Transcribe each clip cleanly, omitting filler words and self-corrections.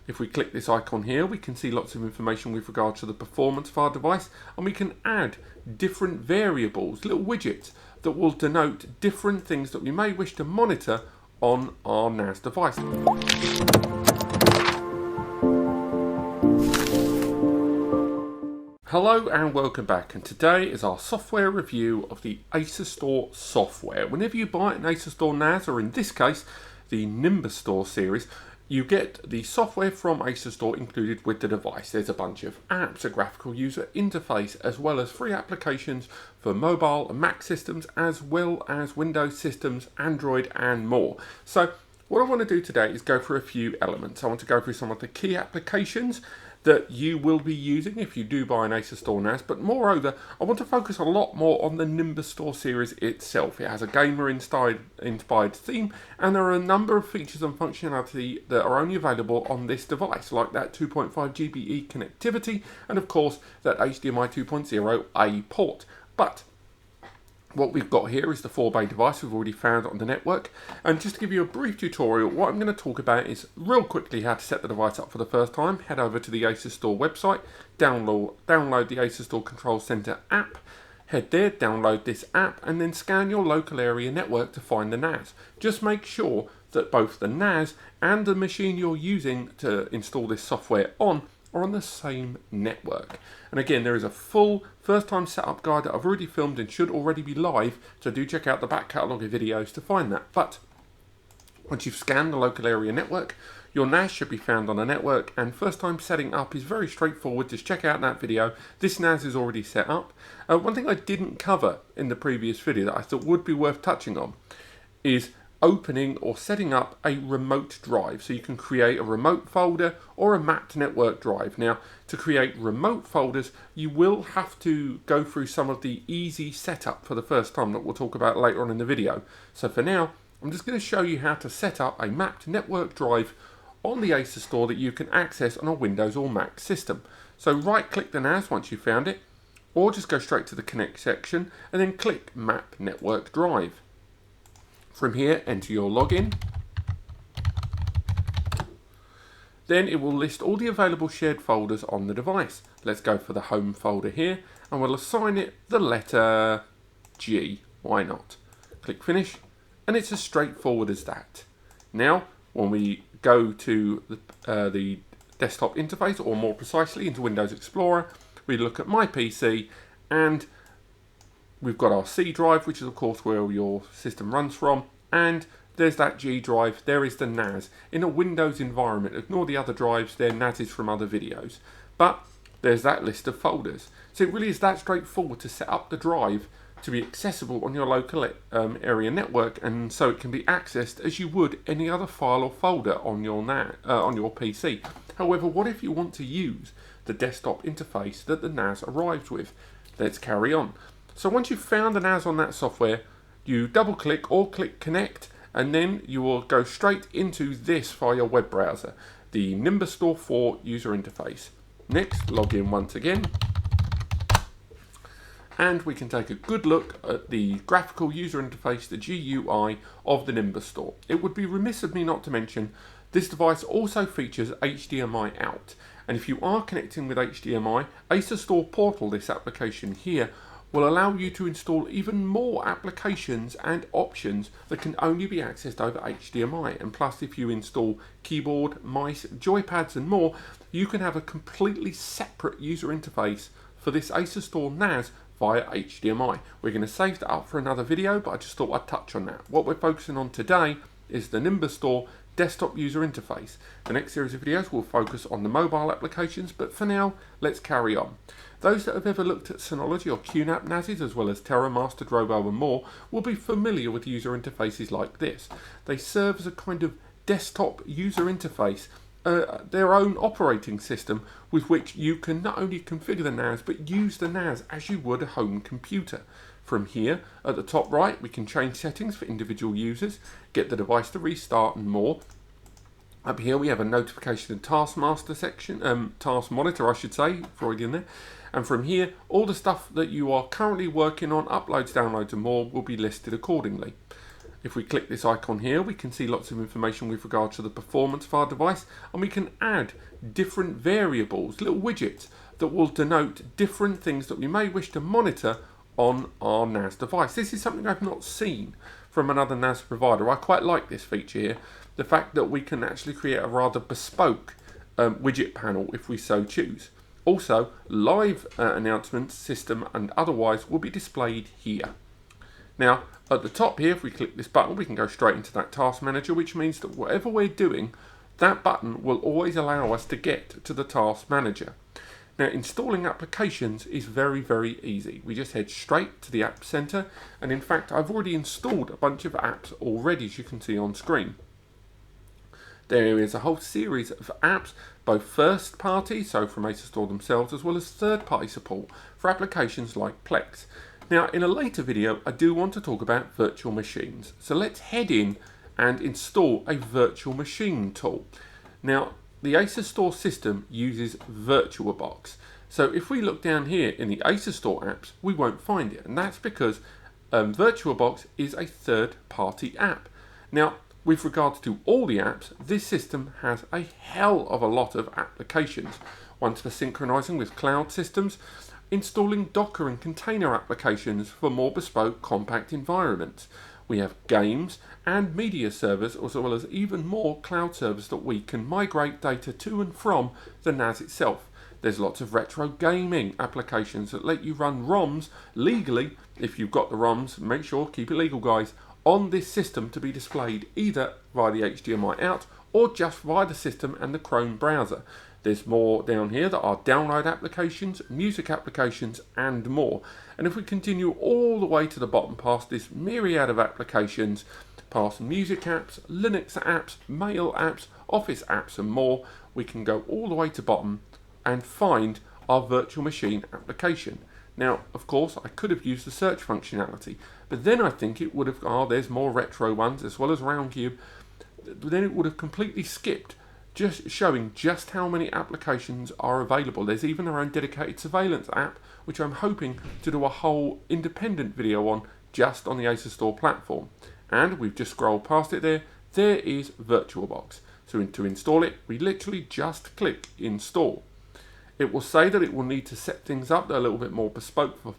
If we click this icon here, we can see lots of information with regard to the performance of our device, and we can add different variables, little widgets that will denote different things that we may wish to monitor on our NAS device. Hello and welcome back, and today is our software review of the Asustor software. Whenever you buy an Asustor NAS, or in this case the Nimbustor series, you get the software from Asustor included with the device. There's a bunch of apps, a graphical user interface, as well as free applications for mobile and Mac systems, as well as Windows systems, Android and more. So what I want to do today is go through a few elements. I want to go through some of the key applications that you will be using if you do buy an Asustor NAS, but moreover, I want to focus a lot more on the Nimbustor series itself. It has a gamer-inspired theme, and there are a number of features and functionality that are only available on this device, like that 2.5 GBE connectivity, and of course, that HDMI 2.0A port. But what we've got here is the 4-bay device we've already found on the network, and just to give you a brief tutorial, what I'm going to talk about is real quickly how to set the device up for the first time. Head over to the Asustor website, download the Asustor Control Center app, head there, download this app, and then scan your local area network to find the NAS. Just make sure that both the NAS and the machine you're using to install this software on are on the same network. And again, there is a full first time setup guide that I've already filmed and should already be live, so do check out the back catalogue of videos to find that. But once you've scanned the local area network, your NAS should be found on the network, and first time setting up is very straightforward. Just check out that video. This NAS is already set up. One thing I didn't cover in the previous video that I thought would be worth touching on is opening or setting up a remote drive. So you can create a remote folder or a mapped network drive. Now, to create remote folders, you will have to go through some of the easy setup for the first time that we'll talk about later on in the video. So for now, I'm just going to show you how to set up a mapped network drive on the Asustor that you can access on a Windows or Mac system. So right click the NAS once you've found it, or just go straight to the Connect section and then click Map Network Drive. From here, enter your login. Then it will list all the available shared folders on the device. Let's go for the home folder here, and we'll assign it the letter G. Why not? Click finish, and it's as straightforward as that. Now, when we go to the desktop interface, or more precisely into Windows Explorer, we look at My PC, and we've got our C drive, which is of course where your system runs from, and there's that G drive. There is the NAS in a Windows environment. Ignore the other drives, they're NASes from other videos. But there's that list of folders. So it really is that straightforward to set up the drive to be accessible on your local area network, and so it can be accessed as you would any other file or folder on your PC. However, what if you want to use the desktop interface that the NAS arrives with? Let's carry on. So once you've found the NAS on that software, you double click or click connect, and then you will go straight into this via your web browser, the Nimbustor 4 user interface. Next, log in once again, and we can take a good look at the graphical user interface, the GUI of the Nimbustor. It would be remiss of me not to mention this device also features HDMI out, and if you are connecting with HDMI, Asustor Portal, this application here, will allow you to install even more applications and options that can only be accessed over HDMI. And plus, if you install keyboard, mice, joypads and more, you can have a completely separate user interface for this Asustor NAS via HDMI. We're going to save that up for another video, but I just thought I'd touch on that. What we're focusing on today is the Nimbustor desktop user interface. The next series of videos will focus on the mobile applications, but for now, let's carry on. Those that have ever looked at Synology or QNAP NASes, as well as Terramaster, Drobo and more, will be familiar with user interfaces like this. They serve as a kind of desktop user interface, their own operating system with which you can not only configure the NAS, but use the NAS as you would a home computer. From here, at the top right, we can change settings for individual users, get the device to restart and more. Up here we have a notification and taskmaster section, task monitor I should say, Freudian there. And from here, all the stuff that you are currently working on, uploads, downloads and more, will be listed accordingly. If we click this icon here, we can see lots of information with regard to the performance of our device, and we can add different variables, little widgets that will denote different things that we may wish to monitor on our NAS device. This is something I've not seen from another NAS provider. I quite like this feature here, the fact that we can actually create a rather bespoke widget panel if we so choose. Also, live announcements, system and otherwise will be displayed here. Now, at the top here, if we click this button, we can go straight into that task manager, which means that whatever we're doing, that button will always allow us to get to the task manager. Now, installing applications is very, very easy. We just head straight to the App Center, and in fact, I've already installed a bunch of apps already, as you can see on screen. There is a whole series of apps, both first party, so from Asustor themselves, as well as third party support for applications like Plex. Now, in a later video, I do want to talk about virtual machines. So let's head in and install a virtual machine tool. Now, the Asustor system uses Virtualbox. So if we look down here in the Asustor apps, we won't find it. And that's because Virtualbox is a third-party app. Now, with regards to all the apps, this system has a hell of a lot of applications. One's for synchronizing with cloud systems, installing Docker and container applications for more bespoke compact environments. We have games and media servers, as well as even more cloud servers that we can migrate data to and from the NAS itself. There's lots of retro gaming applications that let you run ROMs legally. If you've got the ROMs, make sure, keep it legal guys, on this system to be displayed either via the HDMI out or just via the system and the Chrome browser. There's more down here that are download applications, music applications and more. And if we continue all the way to the bottom past this myriad of applications, past music apps, Linux apps, mail apps, office apps and more, we can go all the way to bottom and find our virtual machine application. Now, of course, I could have used the search functionality, but then I think it would have, there's more retro ones as well as Roundcube, then it would have completely skipped just showing just how many applications are available. There's even their own dedicated surveillance app, which I'm hoping to do a whole independent video on just on the Asustor platform. And we've just scrolled past it there. There is Virtualbox. So to install it, we literally just click install. It will say that it will need to set things up that are a little bit more bespoke for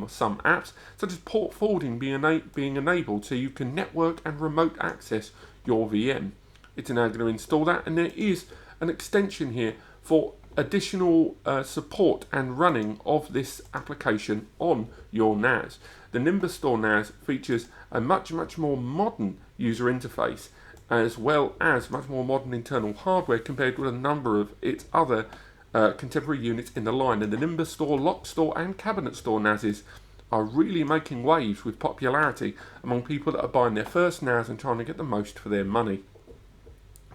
some apps, such as port forwarding being enabled so you can network and remote access your VM. It's now going to install that, and there is an extension here for additional support and running of this application on your NAS. The Nimbustor NAS features a much more modern user interface, as well as much more modern internal hardware compared with a number of its other contemporary units in the line. And the Nimbustor, Lockstore and Cabinet Store NASs are really making waves with popularity among people that are buying their first NAS and trying to get the most for their money.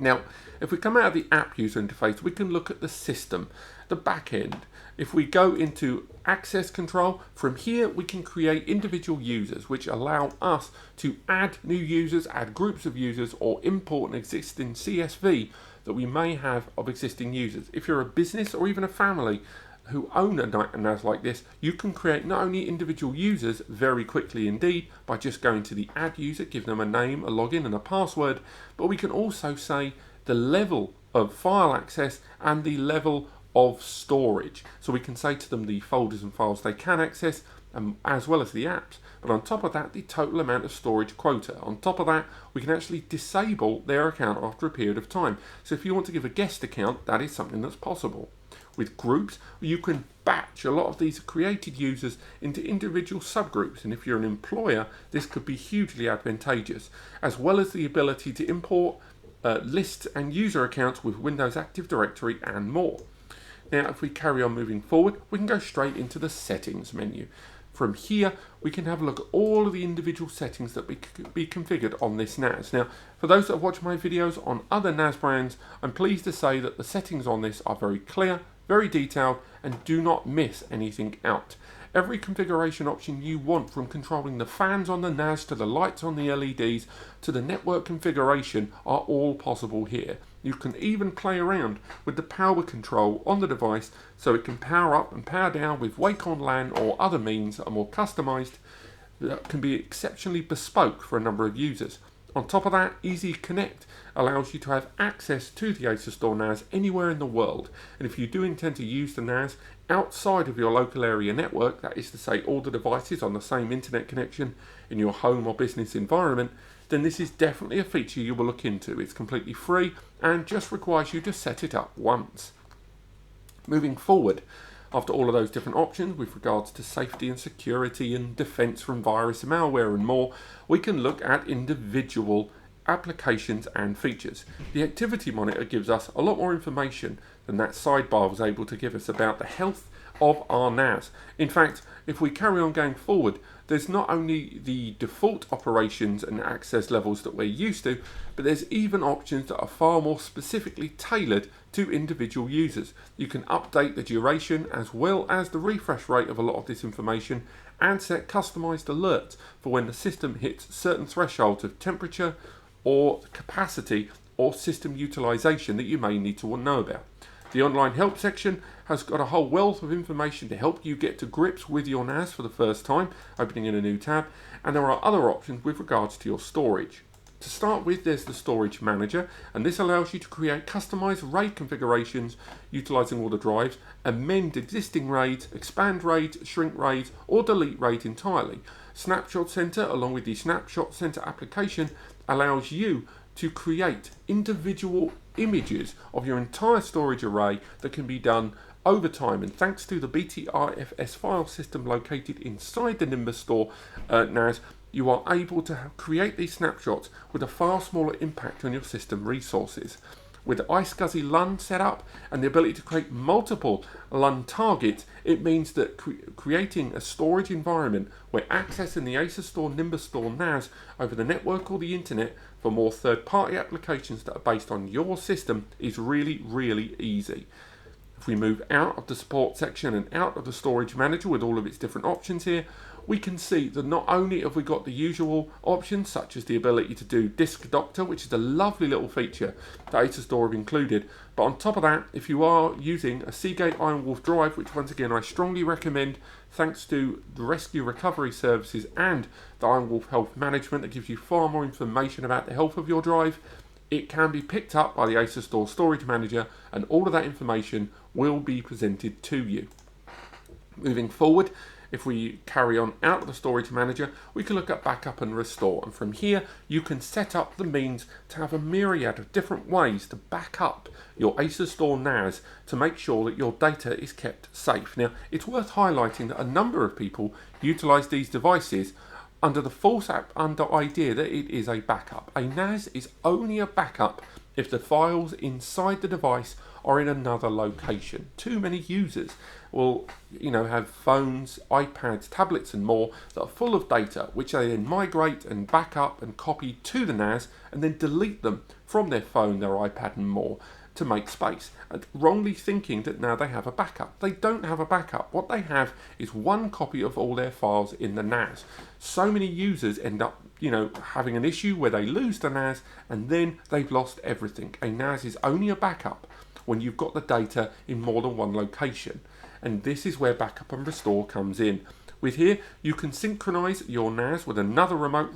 Now, if we come out of the app user interface, we can look at the system, the back end. If we go into access control, from here we can create individual users, which allow us to add new users, add groups of users, or import an existing CSV that we may have of existing users. If you're a business or even a family who own a NAS like this, you can create not only individual users very quickly indeed by just going to the add user, give them a name, a login and a password, but we can also say the level of file access and the level of storage. So we can say to them the folders and files they can access, as well as the apps. But on top of that, the total amount of storage quota. On top of that, we can actually disable their account after a period of time. So if you want to give a guest account, that is something that's possible. With groups, you can batch a lot of these created users into individual subgroups, and if you're an employer, this could be hugely advantageous, as well as the ability to import lists and user accounts with Windows Active Directory and more. Now, if we carry on moving forward, we can go straight into the settings menu. From here, we can have a look at all of the individual settings that be configured on this NAS. Now, for those that have watched my videos on other NAS brands, I'm pleased to say that the settings on this are very clear, very detailed, and do not miss anything out. Every configuration option you want, from controlling the fans on the NAS to the lights on the LEDs to the network configuration, are all possible here. You can even play around with the power control on the device so it can power up and power down with Wake on LAN or other means that are more customized that can be exceptionally bespoke for a number of users. On top of that, Easy Connect allows you to have access to the Asustor NAS anywhere in the world. And if you do intend to use the NAS outside of your local area network, that is to say all the devices on the same internet connection in your home or business environment, then this is definitely a feature you will look into. It's completely free and just requires you to set it up once. Moving forward, after all of those different options with regards to safety and security and defense from virus and malware and more, we can look at individual applications and features. The activity monitor gives us a lot more information than that sidebar was able to give us about the health of our NAS. In fact, if we carry on going forward, there's not only the default operations and access levels that we're used to, but there's even options that are far more specifically tailored to individual users. You can update the duration as well as the refresh rate of a lot of this information and set customized alerts for when the system hits certain thresholds of temperature or capacity or system utilization that you may need to know about. The online help section has got a whole wealth of information to help you get to grips with your NAS for the first time, opening in a new tab, and there are other options with regards to your storage. To start with, there's the Storage Manager, and this allows you to create customized RAID configurations utilizing all the drives, amend existing RAIDs, expand RAIDs, shrink RAIDs, or delete RAIDs entirely. Snapshot Center, along with the Snapshot Center application, allows you to create individual images of your entire storage array that can be done over time, and thanks to the BTRFS file system located inside the Nimbustor NAS, you are able to create these snapshots with a far smaller impact on your system resources. With iSCSI LUN set up and the ability to create multiple LUN targets, it means that creating a storage environment where accessing the Asustor Nimbustor NAS over the network or the internet for more third-party applications that are based on your system is really, really easy. If we move out of the support section and out of the storage manager with all of its different options here, we can see that not only have we got the usual options such as the ability to do Disk Doctor, which is a lovely little feature that Asustor have included, but on top of that, if you are using a Seagate IronWolf drive, which once again I strongly recommend thanks to the rescue recovery services and the IronWolf Health Management that gives you far more information about the health of your drive, it can be picked up by the Asustor Storage Manager and all of that information will be presented to you. Moving forward, if we carry on out of the Storage Manager, we can look at Backup and Restore, and from here you can set up the means to have a myriad of different ways to back up your Asustor NAS to make sure that your data is kept safe. Now, it's worth highlighting that a number of people utilize these devices under the false idea that it is a backup. A NAS is only a backup if the files inside the device are in another location. Too many users will, have phones, iPads, tablets and more that are full of data, which they then migrate and back up and copy to the NAS and then delete them from their phone, their iPad and more to make space, and wrongly thinking that now they have a backup. They don't have a backup. What they have is one copy of all their files in the NAS. So many users end up having an issue where they lose the NAS and then they've lost everything. A NAS is only a backup when you've got the data in more than one location, and this is where Backup and Restore comes in. With here, you can synchronize your NAS with another remote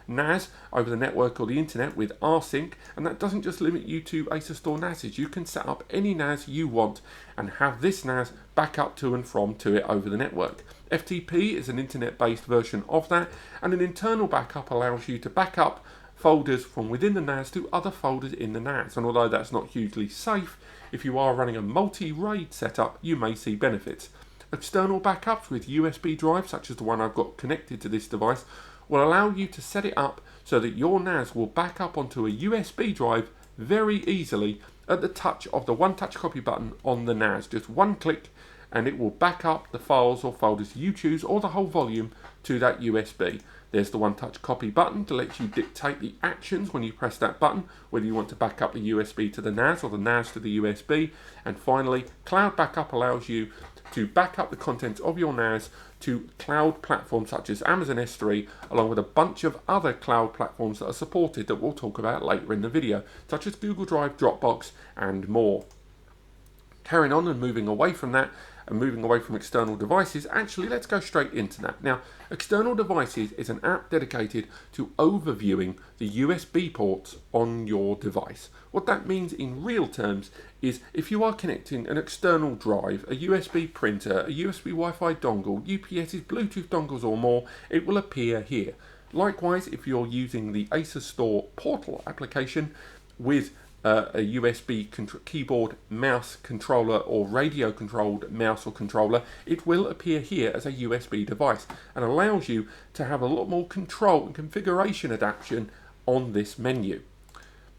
NAS over the network or the internet with rsync, and that doesn't just limit you to Asustor NASs. You can set up any NAS you want and have this NAS back up to and from to it over the network. FTP is an internet-based version of that, and an internal backup allows you to back up folders from within the NAS to other folders in the NAS, and although that's not hugely safe, if you are running a multi-RAID setup, you may see benefits. External backups with USB drives, such as the one I've got connected to this device, will allow you to set it up so that your NAS will back up onto a USB drive very easily at the touch of the One Touch Copy button on the NAS. Just one click and it will back up the files or folders you choose or the whole volume to that USB. There's the One Touch Copy button to let you dictate the actions when you press that button, whether you want to back up the USB to the NAS or the NAS to the USB. And finally, Cloud Backup allows you to back up the contents of your NAS to cloud platforms such as Amazon S3, along with a bunch of other cloud platforms that are supported that we'll talk about later in the video, such as Google Drive, Dropbox, and more. Carrying on and moving away from that, and moving away from external devices, actually let's go straight into that. Now, external devices is an app dedicated to overviewing the USB ports on your device. What that means in real terms is if you are connecting an external drive, a USB printer, a USB Wi-Fi dongle, UPS's, Bluetooth dongles or more, it will appear here. Likewise, if you're using the Asustor Portal application with a USB keyboard, mouse controller or radio controlled mouse or controller, it will appear here as a USB device and allows you to have a lot more control and configuration adaptation on this menu.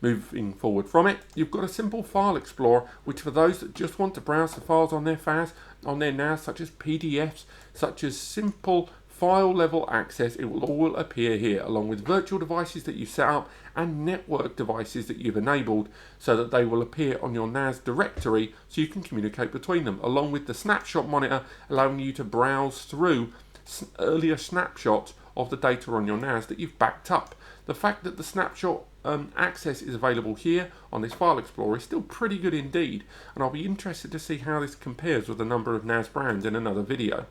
Moving forward from it, you've got a simple file explorer, which for those that just want to browse the files on their NAS, such as PDFs, such as simple file level access, it will all appear here, along with virtual devices that you set up and network devices that you've enabled, so that they will appear on your NAS directory so you can communicate between them, along with the Snapshot Monitor, allowing you to browse through earlier snapshots of the data on your NAS that you've backed up. The fact that the snapshot access is available here on this file explorer is still pretty good indeed, and I'll be interested to see how this compares with a number of NAS brands in another video.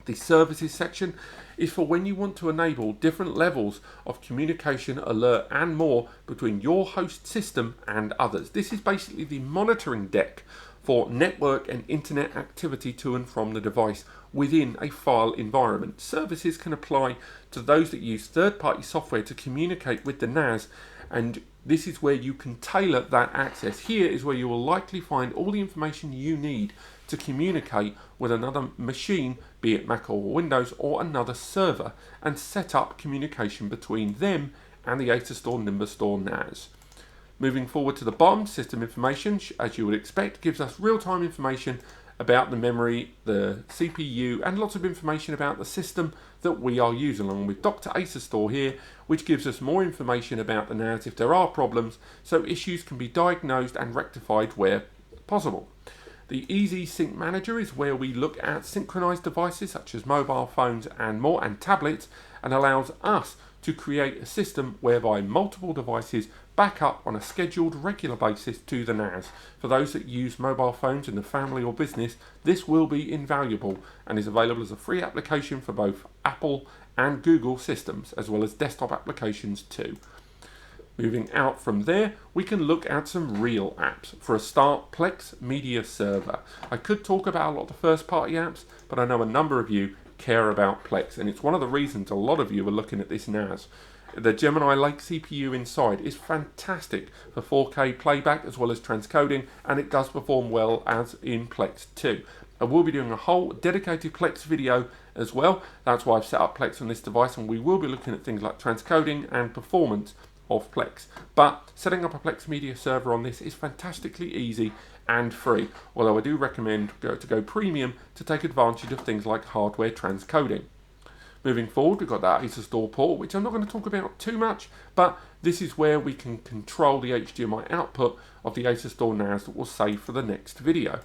The services section is for when you want to enable different levels of communication, alert and more between your host system and others. This is basically the monitoring deck for network and internet activity to and from the device within a file environment. Services can apply to those that use third-party software to communicate with the NAS, and this is where you can tailor that access. Here is where you will likely find all the information you need to communicate with another machine, be it Mac or Windows, or another server, and set up communication between them and the Asustor Nimbustor NAS. Moving forward to the bottom, system information, as you would expect, gives us real-time information about the memory, the CPU, and lots of information about the system that we are using, along with Dr. Asustor here, which gives us more information about the NAS if there are problems, so issues can be diagnosed and rectified where possible. The Easy Sync Manager is where we look at synchronized devices such as mobile phones and more, and tablets, and allows us to create a system whereby multiple devices back up on a scheduled regular basis to the NAS. For those that use mobile phones in the family or business, this will be invaluable and is available as a free application for both Apple and Google systems, as well as desktop applications too. Moving out from there, we can look at some real apps. For a start, Plex Media Server. I could talk about a lot of the first-party apps, but I know a number of you care about Plex, and it's one of the reasons a lot of you are looking at this NAS. The Gemini Lake CPU inside is fantastic for 4K playback as well as transcoding, and it does perform well as in Plex too. I will be doing a whole dedicated Plex video as well. That's why I've set up Plex on this device, and we will be looking at things like transcoding and performance of Plex. But setting up a Plex Media Server on this is fantastically easy and free, although I do recommend to go premium to take advantage of things like hardware transcoding. Moving forward, we've got that Asustor port, which I'm not going to talk about too much, but this is where we can control the HDMI output of the Asustor NAS that we'll save for the next video.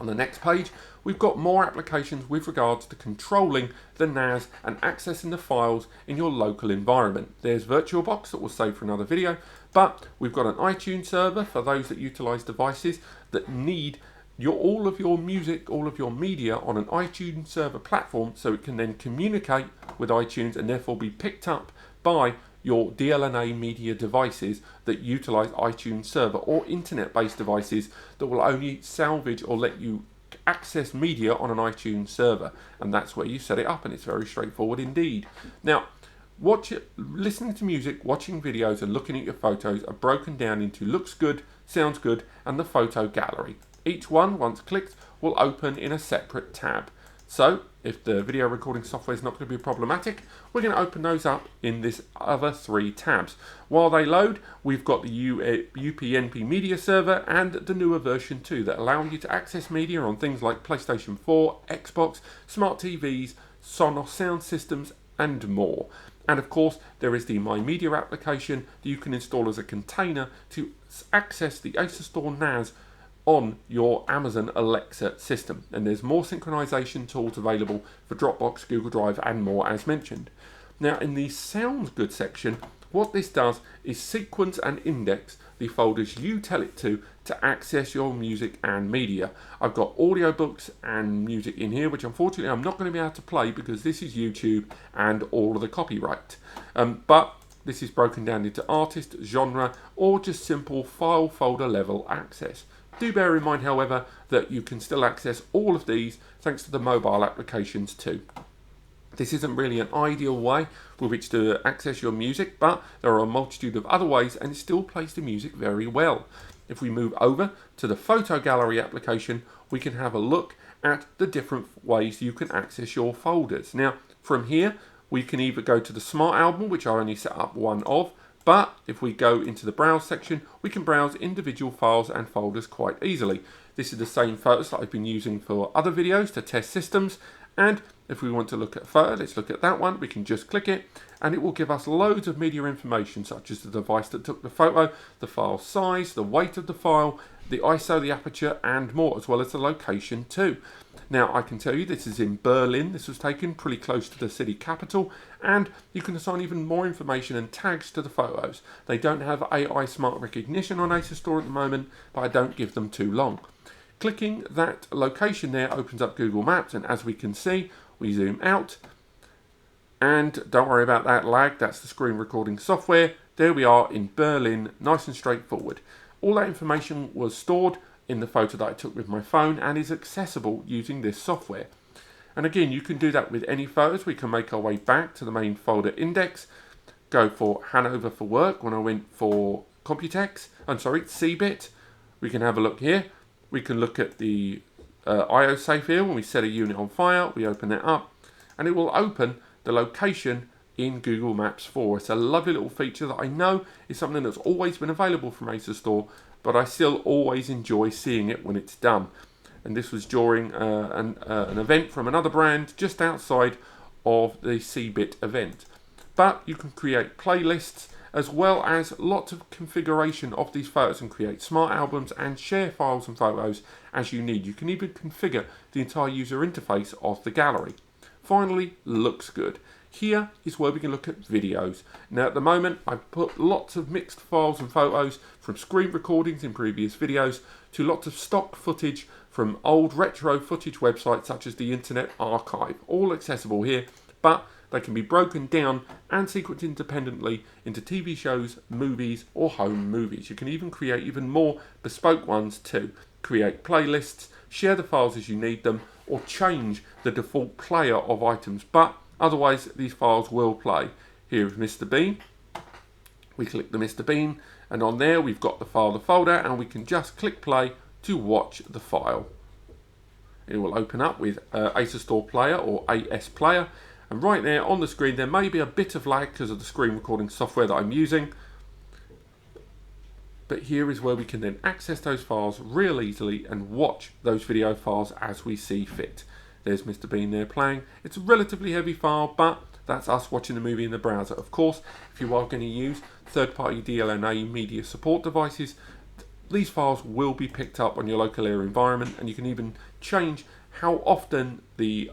On the next page, we've got more applications with regards to controlling the NAS and accessing the files in your local environment. There's Virtualbox that we'll save for another video, but we've got an iTunes server for those that utilize devices that need all of your music, all of your media on an iTunes server platform, so it can then communicate with iTunes and therefore be picked up by your DLNA media devices that utilize iTunes server, or internet-based devices that will only salvage or let you access media on an iTunes server. And that's where you set it up, and it's very straightforward indeed. Now, listening to music, watching videos and looking at your photos are broken down into looks good, sounds good, and the photo gallery. Each one, once clicked, will open in a separate tab. So, if the video recording software is not going to be problematic, we're going to open those up in this other three tabs. While they load, we've got the Upnp media server and the newer version 2 that allow you to access media on things like PlayStation 4, Xbox, smart TVs, Sonos sound systems, and more. And of course, there is the My Media application that you can install as a container to access the Asustor NAS on your Amazon Alexa system. And there's more synchronization tools available for Dropbox, Google Drive, and more as mentioned. Now, in the Sounds Good section, what this does is sequence and index the folders you tell it to access your music and media. I've got audiobooks and music in here, which unfortunately I'm not going to be able to play because this is YouTube and all of the copyright. But this is broken down into artist, genre, or just simple file folder level access. Do bear in mind, however, that you can still access all of these thanks to the mobile applications too. This isn't really an ideal way with which to access your music, but there are a multitude of other ways and it still plays the music very well. If we move over to the photo gallery application, we can have a look at the different ways you can access your folders. Now, from here, we can either go to the Smart Album, which I only set up one of, but if we go into the Browse section, we can browse individual files and folders quite easily. This is the same photos that I've been using for other videos to test systems, and if we want to look at a photo, let's look at that one. We can just click it and it will give us loads of media information such as the device that took the photo, the file size, the weight of the file, the ISO, the aperture and more, as well as the location too. Now I can tell you this is in Berlin. This was taken pretty close to the city capital, and you can assign even more information and tags to the photos. They don't have AI smart recognition on Asustor at the moment, but I don't give them too long. Clicking that location there opens up Google Maps, and as we can see, we zoom out, and don't worry about that lag, that's the screen recording software. There we are in Berlin, nice and straightforward. All that information was stored in the photo that I took with my phone and is accessible using this software. And again, you can do that with any photos. We can make our way back to the main folder index, go for Hanover for work when I went for Computex, CBit. We can have a look here. We can look at the IO safe here. When we set a unit on fire, we open it up and it will open the location in Google Maps for us. A lovely little feature that I know is something that's always been available from Asustor, but I still always enjoy seeing it when it's done. And this was during an event from another brand just outside of the CBit event. But you can create playlists as well as lots of configuration of these photos and create smart albums and share files and photos as you need. You can even configure the entire user interface of the gallery. Finally, looks good. Here is where we can look at videos. Now at the moment I've put lots of mixed files and photos from screen recordings in previous videos to lots of stock footage from old retro footage websites such as the Internet Archive. All accessible here, but they can be broken down and sequenced independently into TV shows, movies or home movies. You can even create even more bespoke ones too. Create playlists, share the files as you need them, or change the default player of items, but otherwise these files will play. Here is Mr. Bean. We click the Mr. Bean and on there we've got the file, the folder, and we can just click play to watch the file. It will open up with Asustor Player or AS Player. And right there on the screen, there may be a bit of lag because of the screen recording software that I'm using. But here is where we can then access those files real easily and watch those video files as we see fit. There's Mr. Bean there playing. It's a relatively heavy file, but that's us watching the movie in the browser. Of course, if you are going to use third-party DLNA media support devices, these files will be picked up on your local area environment, and you can even change how often the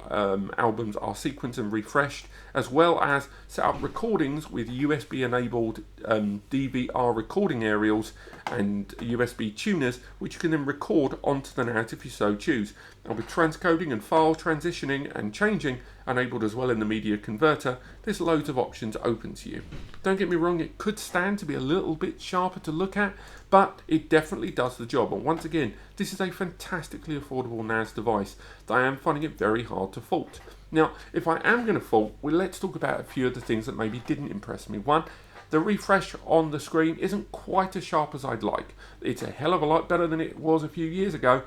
albums are sequenced and refreshed, as well as set up recordings with USB enabled DVR recording aerials and USB tuners, which you can then record onto the NAS if you so choose. And with transcoding and file transitioning and changing enabled as well in the media converter, there's loads of options open to you. Don't get me wrong, it could stand to be a little bit sharper to look at, but it definitely does the job. And once again, this is a fantastically affordable NAS device that I am finding it very hard to fault. Now, if I am going to fault, well, let's talk about a few of the things that maybe didn't impress me. One, the refresh on the screen isn't quite as sharp as I'd like. It's a hell of a lot better than it was a few years ago,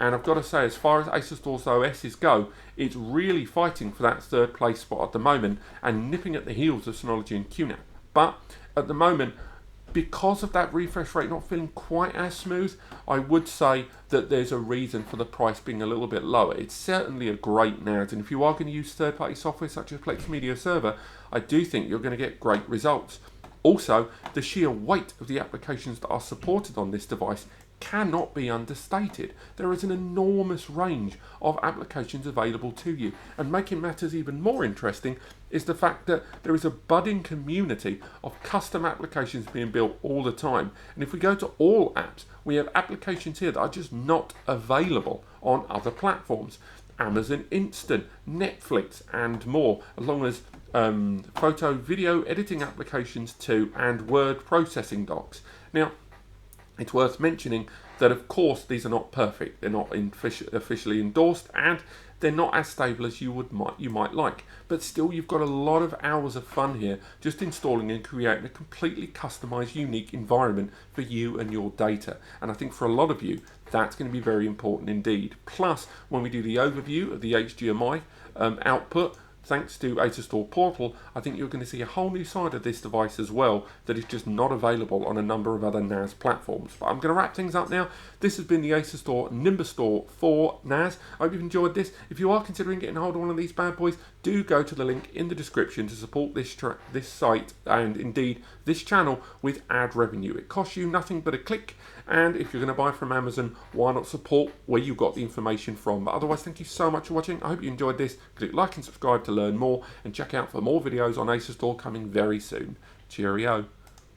and I've got to say, as far as Asustor's OSs go, it's really fighting for that third place spot at the moment and nipping at the heels of Synology and QNAP. But at the moment, because of that refresh rate not feeling quite as smooth, I would say that there's a reason for the price being a little bit lower. It's certainly a great NAS, and if you are going to use third-party software such as Plex Media Server, I do think you're going to get great results. Also, the sheer weight of the applications that are supported on this device cannot be understated. There is an enormous range of applications available to you, and making matters even more interesting is the fact that there is a budding community of custom applications being built all the time. And if we go to all apps, we have applications here that are just not available on other platforms. Amazon Instant, Netflix and more, along as photo video editing applications too, and word processing docs. Now, it's worth mentioning that of course these are not perfect, they're not officially endorsed, and they're not as stable as you might like, but still you've got a lot of hours of fun here just installing and creating a completely customized, unique environment for you and your data. And I think for a lot of you that's going to be very important indeed. Plus, when we do the overview of the HDMI output, thanks to Asustor Portal, I think you're going to see a whole new side of this device as well that is just not available on a number of other NAS platforms. But I'm going to wrap things up now. This has been the Asustor Nimbustor 4 NAS. I hope you've enjoyed this. If you are considering getting hold of one of these bad boys, do go to the link in the description to support this site and indeed this channel with ad revenue. It costs you nothing but a click, and if you're going to buy from Amazon, why not support where you got the information from? But otherwise, thank you so much for watching. I hope you enjoyed this. Click like and subscribe to learn more, and check out for more videos on Asustor coming very soon. Cheerio.